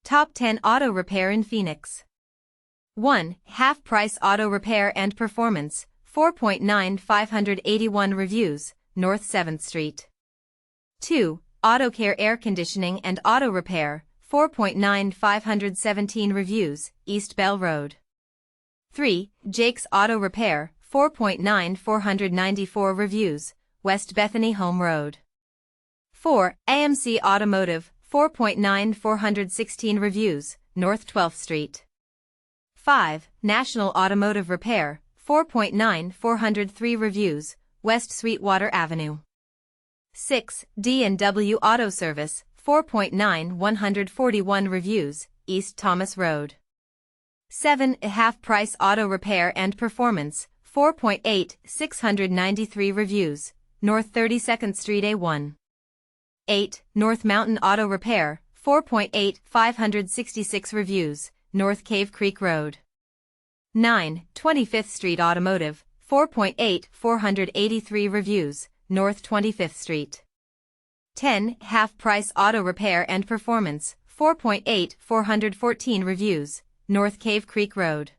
Top 10 Auto Repair in Phoenix. 1. Half Price Auto Repair and Performance, 4.9 581 reviews, North 7th Street. 2. Autocare Air Conditioning and Auto Repair, 4.9 517 reviews, East Bell Road. 3. Jake's Auto Repair, 4.9 494 reviews, West Bethany Home Road. 4. Amc Automotive, 4.9 416 reviews, North 12th Street. 5. National Automotive Repair, 4.9 403 reviews, West Sweetwater Avenue. 6. D&W Auto Service, 4.9 141 reviews, East Thomas Road. 7. Half Price Auto Repair and Performance, 4.8 693 reviews, North 32nd Street A1. 8. North Mountain Auto Repair, 4.8 566 reviews, North Cave Creek Road. 9. 25th Street Automotive, 4.8 483 reviews, North 25th Street. 10. Half Price Auto Repair and Performance, 4.8 414 reviews, North Cave Creek Road.